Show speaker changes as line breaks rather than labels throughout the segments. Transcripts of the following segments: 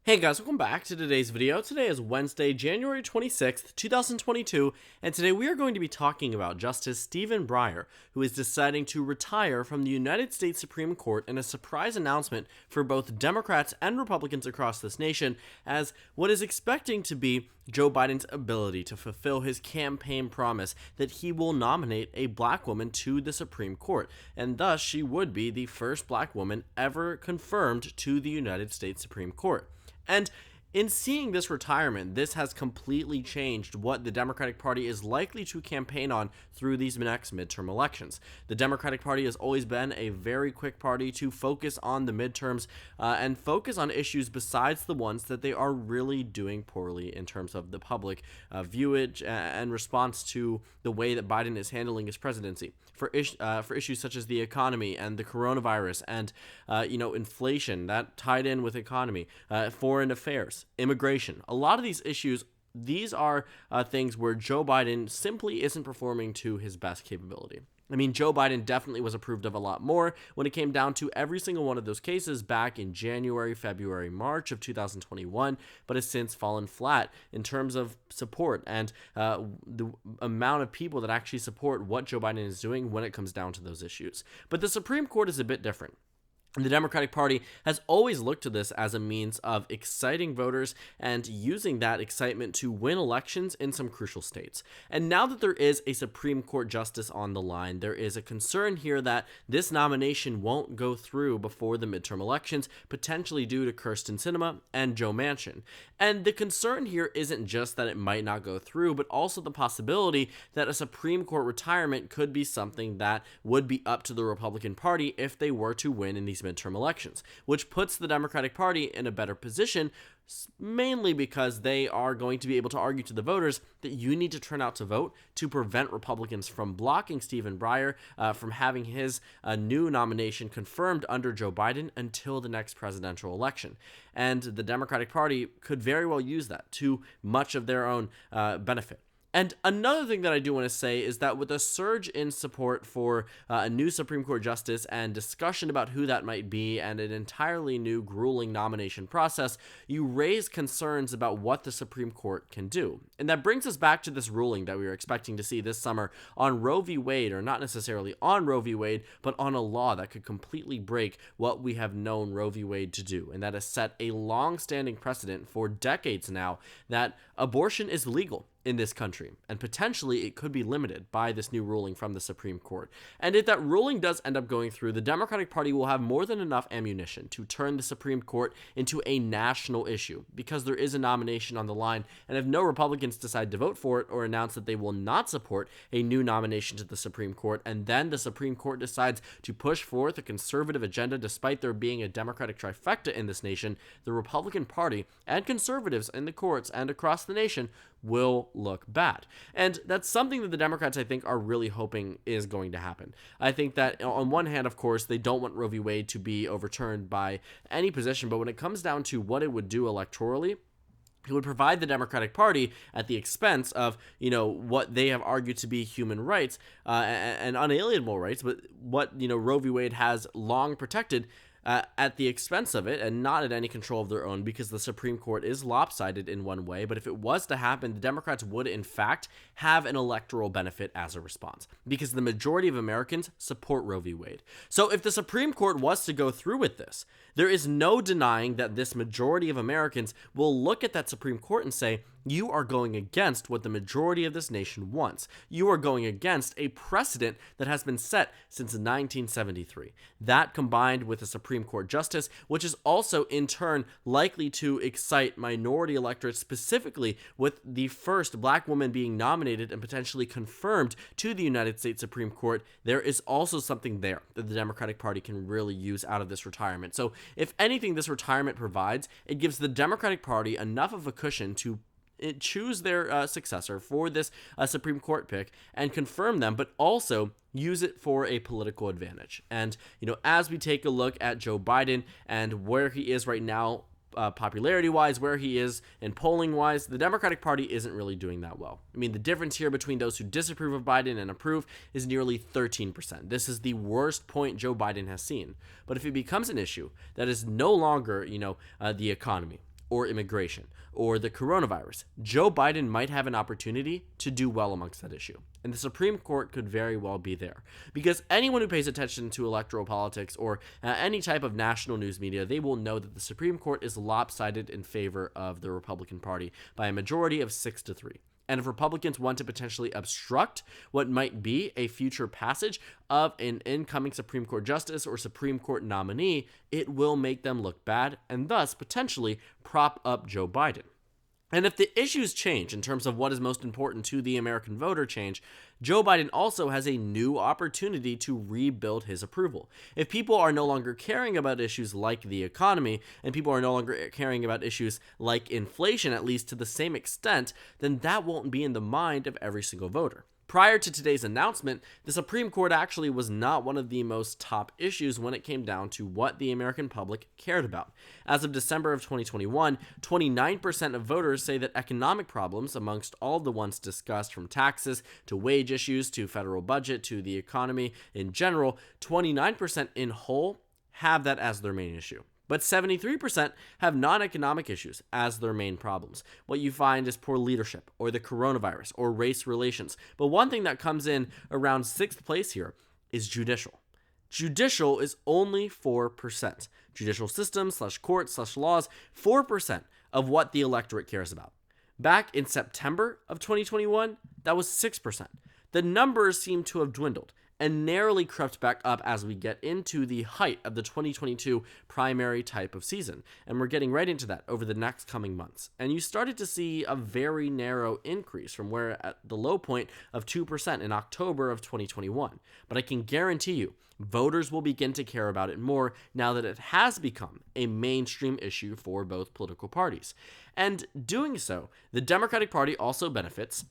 Hey guys, welcome back to today's video. Today is Wednesday, January 26th, 2022, and today we are going to be talking about Justice Stephen Breyer, who is deciding to retire from the United States Supreme Court in a surprise announcement for both Democrats and Republicans across this nation, as what is expecting to be Joe Biden's ability to fulfill his campaign promise that he will nominate a black woman to the Supreme Court, and thus she would be the first black woman ever confirmed to the United States Supreme Court. And in seeing this retirement, this has completely changed what the Democratic Party is likely to campaign on through these next midterm elections. The Democratic Party has always been a very quick party to focus on the midterms and focus on issues besides the ones that they are really doing poorly in terms of the public viewage and response to the way that Biden is handling his presidency. For issues such as the economy and the coronavirus and inflation that tied in with economy, foreign affairs, immigration, a lot of these issues, these are things where Joe Biden simply isn't performing to his best capability. I mean, Joe Biden definitely was approved of a lot more when it came down to every single one of those cases back in January, February, March of 2021, but has since fallen flat in terms of support and the amount of people that actually support what Joe Biden is doing when it comes down to those issues. But the Supreme Court is a bit different. The Democratic Party has always looked to this as a means of exciting voters and using that excitement to win elections in some crucial states. And now that there is a Supreme Court justice on the line, there is a concern here that this nomination won't go through before the midterm elections, potentially due to Kyrsten Sinema and Joe Manchin. And the concern here isn't just that it might not go through, but also the possibility that a Supreme Court retirement could be something that would be up to the Republican Party if they were to win in these midterm elections, which puts the Democratic Party in a better position, mainly because they are going to be able to argue to the voters that you need to turn out to vote to prevent Republicans from blocking Stephen Breyer from having his new nomination confirmed under Joe Biden until the next presidential election. And the Democratic Party could very well use that to much of their own benefit. And another thing that I do want to say is that with a surge in support for a new Supreme Court justice and discussion about who that might be and an entirely new grueling nomination process, you raise concerns about what the Supreme Court can do. And that brings us back to this ruling that we were expecting to see this summer on Roe v. Wade, or not necessarily on Roe v. Wade, but on a law that could completely break what we have known Roe v. Wade to do. And that has set a long-standing precedent for decades now that abortion is legal in this country, and potentially it could be limited by this new ruling from the Supreme Court. And if that ruling does end up going through, the Democratic Party will have more than enough ammunition to turn the Supreme Court into a national issue, because there is a nomination on the line, and if no Republicans decide to vote for it or announce that they will not support a new nomination to the Supreme Court, and then the Supreme Court decides to push forth a conservative agenda despite there being a Democratic trifecta in this nation, the Republican Party and conservatives in the courts and across the nation will look bad. And that's something that the Democrats, I think, are really hoping is going to happen. I think that on one hand, of course, they don't want Roe v. Wade to be overturned by any position, but when it comes down to what it would do electorally, it would provide the Democratic Party at the expense of, what they have argued to be human rights and unalienable rights, but what, Roe v. Wade has long protected, at the expense of it and not at any control of their own, because the Supreme Court is lopsided in one way. But if it was to happen, the Democrats would in fact have an electoral benefit as a response, because the majority of Americans support Roe v. Wade. So if the Supreme Court was to go through with this, there is no denying that this majority of Americans will look at that Supreme Court and say, you are going against what the majority of this nation wants. You are going against a precedent that has been set since 1973. That, combined with a Supreme Court justice, which is also in turn likely to excite minority electorates, specifically with the first black woman being nominated and potentially confirmed to the United States Supreme Court, there is also something there that the Democratic Party can really use out of this retirement. So if anything this retirement provides, it gives the Democratic Party enough of a cushion to choose their successor for this Supreme Court pick and confirm them, but also use it for a political advantage. And, as we take a look at Joe Biden and where he is right now, popularity-wise, where he is in polling-wise, the Democratic Party isn't really doing that well. I mean, the difference here between those who disapprove of Biden and approve is nearly 13%. This is the worst point Joe Biden has seen. But if it becomes an issue that is no longer, the economy, or immigration, or the coronavirus, Joe Biden might have an opportunity to do well amongst that issue. And the Supreme Court could very well be there. Because anyone who pays attention to electoral politics or any type of national news media, they will know that the Supreme Court is lopsided in favor of the Republican Party by a majority of 6-3. And if Republicans want to potentially obstruct what might be a future passage of an incoming Supreme Court justice or Supreme Court nominee, it will make them look bad and thus potentially prop up Joe Biden. And if the issues change in terms of what is most important to the American voter change, Joe Biden also has a new opportunity to rebuild his approval. If people are no longer caring about issues like the economy, and people are no longer caring about issues like inflation, at least to the same extent, then that won't be in the mind of every single voter. Prior to today's announcement, the Supreme Court actually was not one of the most top issues when it came down to what the American public cared about. As of December of 2021, 29% of voters say that economic problems, amongst all the ones discussed from taxes to wage issues to federal budget to the economy in general, 29% in whole have that as their main issue. But 73% have non-economic issues as their main problems. What you find is poor leadership, or the coronavirus, or race relations. But one thing that comes in around 6th place here is judicial. Judicial is only 4%. Judicial systems / courts / laws, 4% of what the electorate cares about. Back in September of 2021, that was 6%. The numbers seem to have dwindled and narrowly crept back up as we get into the height of the 2022 primary type of season. And we're getting right into that over the next coming months. And you started to see a very narrow increase from where at the low point of 2% in October of 2021. But I can guarantee you, voters will begin to care about it more now that it has become a mainstream issue for both political parties. And doing so, the Democratic Party also benefits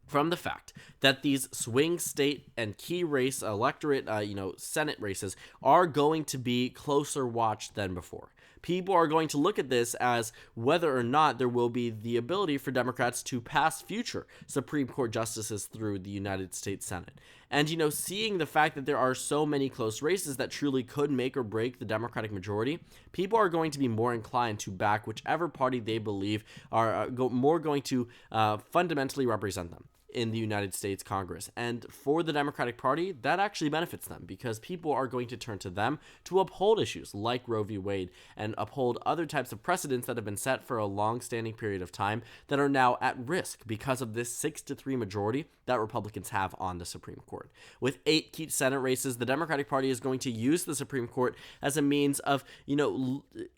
from the fact that these swing state and key race electorate, Senate races are going to be closer watched than before. People are going to look at this as whether or not there will be the ability for Democrats to pass future Supreme Court justices through the United States Senate. And, seeing the fact that there are so many close races that truly could make or break the Democratic majority, people are going to be more inclined to back whichever party they believe are more going to fundamentally represent them in the United States Congress. And for the Democratic Party, that actually benefits them because people are going to turn to them to uphold issues like Roe v. Wade and uphold other types of precedents that have been set for a long-standing period of time that are now at risk because of this 6-3 majority that Republicans have on the Supreme Court. With 8 key Senate races, the Democratic Party is going to use the Supreme Court as a means of,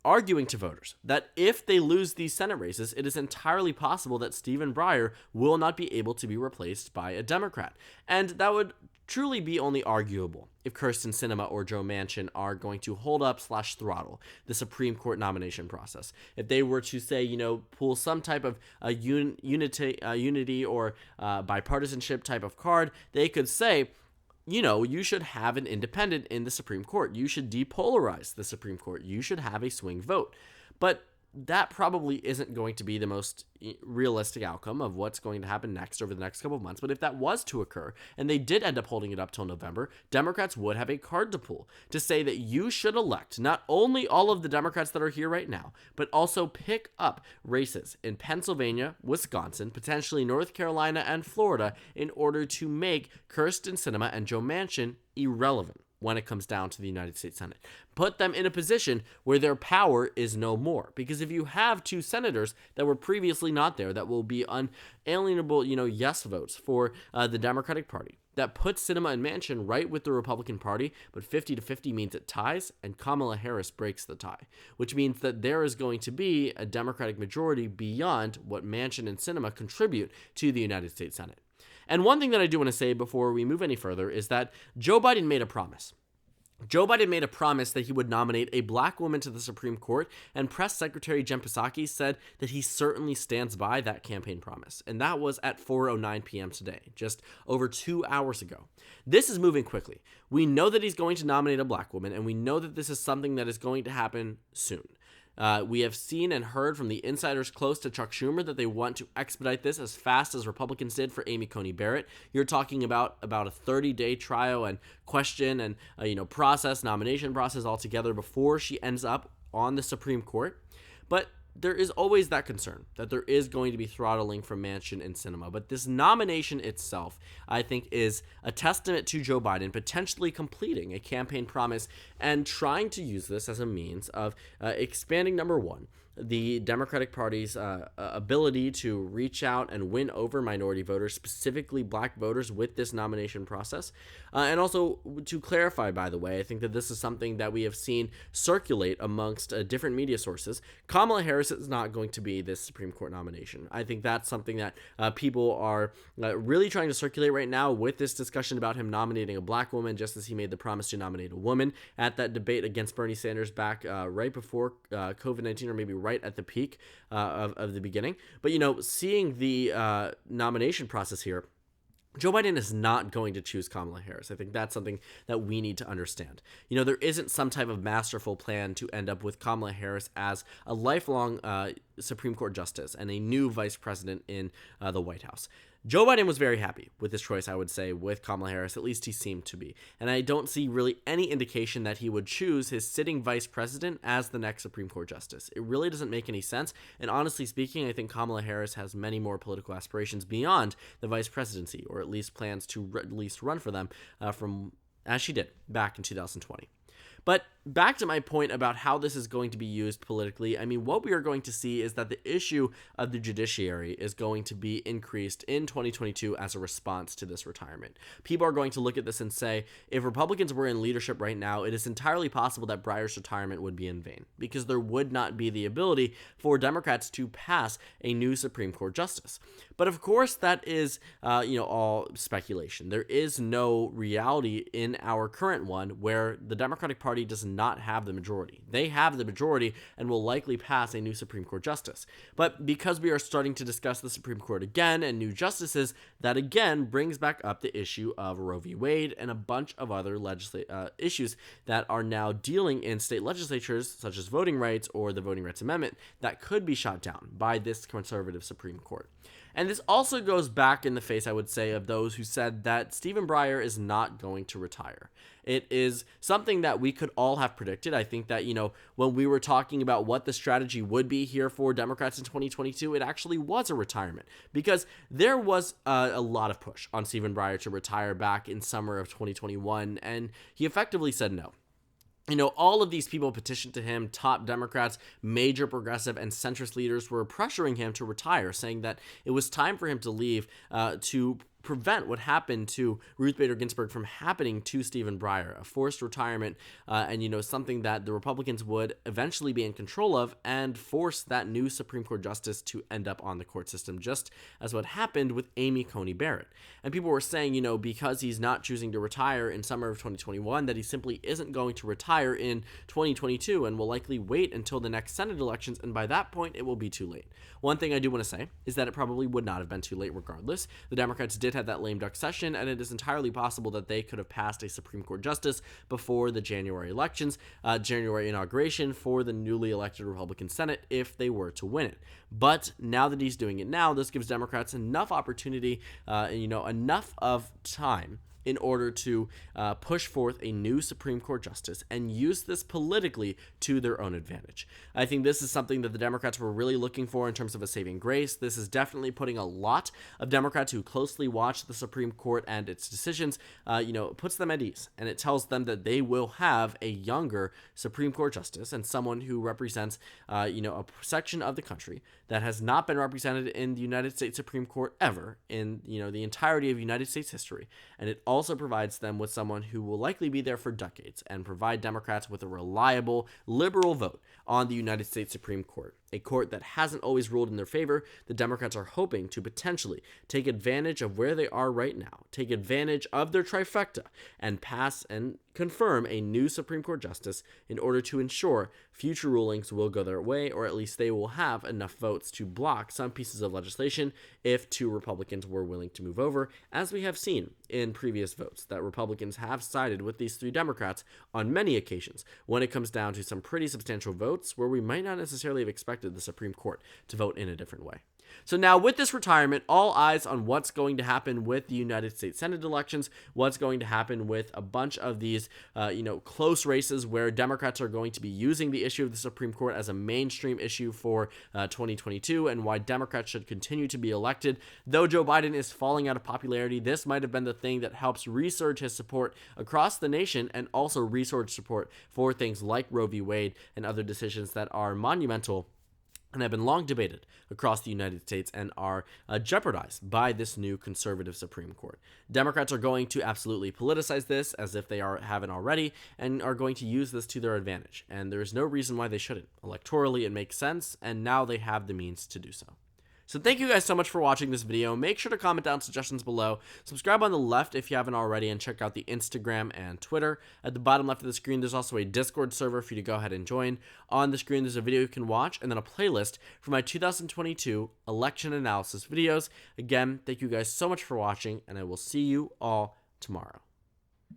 arguing to voters that if they lose these Senate races, it is entirely possible that Stephen Breyer will not be able to be replaced by a Democrat. And that would truly be only arguable if Kyrsten Sinema or Joe Manchin are going to hold up / throttle the Supreme Court nomination process. If they were to say, pull some type of unity or bipartisanship type of card, they could say, you should have an independent in the Supreme Court. You should depolarize the Supreme Court. You should have a swing vote. But that probably isn't going to be the most realistic outcome of what's going to happen next over the next couple of months. But if that was to occur, and they did end up holding it up till November, Democrats would have a card to pull to say that you should elect not only all of the Democrats that are here right now, but also pick up races in Pennsylvania, Wisconsin, potentially North Carolina, and Florida in order to make Kyrsten Sinema and Joe Manchin irrelevant when it comes down to the United States Senate. Put them in a position where their power is no more. Because if you have 2 senators that were previously not there, that will be unalienable, yes votes for the Democratic Party, that puts Sinema and Manchin right with the Republican Party, but 50-50 means it ties, and Kamala Harris breaks the tie, which means that there is going to be a Democratic majority beyond what Manchin and Sinema contribute to the United States Senate. And one thing that I do want to say before we move any further is that Joe Biden made a promise. Joe Biden made a promise that he would nominate a black woman to the Supreme Court, and Press Secretary Jen Psaki said that he certainly stands by that campaign promise. And that was at 4:09 p.m. today, just over 2 hours ago. This is moving quickly. We know that he's going to nominate a black woman, and we know that this is something that is going to happen soon. We have seen and heard from the insiders close to Chuck Schumer that they want to expedite this as fast as Republicans did for Amy Coney Barrett. You're talking about a 30-day trial and question and nomination process altogether before she ends up on the Supreme Court. But there is always that concern that there is going to be throttling from Manchin and Sinema. But this nomination itself, I think, is a testament to Joe Biden potentially completing a campaign promise and trying to use this as a means of expanding, number one, the Democratic Party's ability to reach out and win over minority voters, specifically black voters, with this nomination process. And also to clarify, by the way, I think that this is something that we have seen circulate amongst different media sources. Kamala Harris is not going to be this Supreme Court nomination. I think that's something that people are really trying to circulate right now with this discussion about him nominating a black woman, just as he made the promise to nominate a woman at that debate against Bernie Sanders back right before COVID-19, or maybe right at the peak of the beginning. But, seeing the nomination process here, Joe Biden is not going to choose Kamala Harris. I think that's something that we need to understand. There isn't some type of masterful plan to end up with Kamala Harris as a lifelong Supreme Court justice and a new vice president in the White House. Joe Biden was very happy with this choice, I would say, with Kamala Harris. At least he seemed to be. And I don't see really any indication that he would choose his sitting vice president as the next Supreme Court justice. It really doesn't make any sense. And honestly speaking, I think Kamala Harris has many more political aspirations beyond the vice presidency, or at least plans to at least run for them as she did back in 2020. But back to my point about how this is going to be used politically, what we are going to see is that the issue of the judiciary is going to be increased in 2022 as a response to this retirement. People are going to look at this and say, if Republicans were in leadership right now, it is entirely possible that Breyer's retirement would be in vain, because there would not be the ability for Democrats to pass a new Supreme Court justice. But of course, that is, all speculation. There is no reality in our current one where the Democratic Party does not have the majority. They have the majority and will likely pass a new Supreme Court justice. But because we are starting to discuss the Supreme Court again and new justices, that again brings back up the issue of Roe v. Wade and a bunch of other issues that are now dealing in state legislatures, such as voting rights or the Voting Rights Amendment, that could be shot down by this conservative Supreme Court. And this also goes back in the face, I would say, of those who said that Stephen Breyer is not going to retire. It is something that we could all have predicted. I think that, when we were talking about what the strategy would be here for Democrats in 2022, it actually was a retirement, because there was a lot of push on Stephen Breyer to retire back in summer of 2021, and he effectively said no. All of these people petitioned to him. Top Democrats, major progressive and centrist leaders were pressuring him to retire, saying that it was time for him to leave to prevent what happened to Ruth Bader Ginsburg from happening to Stephen Breyer, a forced retirement, and something that the Republicans would eventually be in control of and force that new Supreme Court justice to end up on the court system, just as what happened with Amy Coney Barrett. And people were saying, because he's not choosing to retire in summer of 2021, that he simply isn't going to retire in 2022 and will likely wait until the next Senate elections, and by that point, it will be too late. One thing I do want to say is that it probably would not have been too late regardless. The Democrats did have that lame duck session, and it is entirely possible that they could have passed a Supreme Court justice before the January elections, January inauguration for the newly elected Republican Senate if they were to win it. But now that he's doing it now, this gives Democrats enough opportunity, enough of time in order to push forth a new Supreme Court justice and use this politically to their own advantage. I think this is something that the Democrats were really looking for in terms of a saving grace. This is definitely putting a lot of Democrats who closely watch the Supreme Court and its decisions, puts them at ease. And it tells them that they will have a younger Supreme Court justice and someone who represents, a section of the country that has not been represented in the United States Supreme Court ever in, the entirety of United States history. And it also provides them with someone who will likely be there for decades and provide Democrats with a reliable, liberal vote on the United States Supreme Court. A court that hasn't always ruled in their favor. The Democrats are hoping to potentially take advantage of where they are right now, take advantage of their trifecta, and pass and confirm a new Supreme Court justice in order to ensure future rulings will go their way, or at least they will have enough votes to block some pieces of legislation if two Republicans were willing to move over, as we have seen in previous votes, that Republicans have sided with these three Democrats on many occasions when it comes down to some pretty substantial votes where we might not necessarily have expected the Supreme Court to vote in a different way. So now with this retirement, all eyes on what's going to happen with the United States Senate elections, what's going to happen with a bunch of these, close races where Democrats are going to be using the issue of the Supreme Court as a mainstream issue for 2022, and why Democrats should continue to be elected. Though Joe Biden is falling out of popularity, this might have been the thing that helps resurge his support across the nation, and also resurge support for things like Roe v. Wade and other decisions that are monumental and have been long debated across the United States and are jeopardized by this new conservative Supreme Court. Democrats are going to absolutely politicize this as if they haven't already, and are going to use this to their advantage. And there is no reason why they shouldn't. Electorally, it makes sense, and now they have the means to do so. So thank you guys so much for watching this video. Make sure to comment down suggestions below. Subscribe on the left if you haven't already, and check out the Instagram and Twitter. At the bottom left of the screen, there's also a Discord server for you to go ahead and join. On the screen, there's a video you can watch, and then a playlist for my 2022 election analysis videos. Again, thank you guys so much for watching, and I will see you all tomorrow.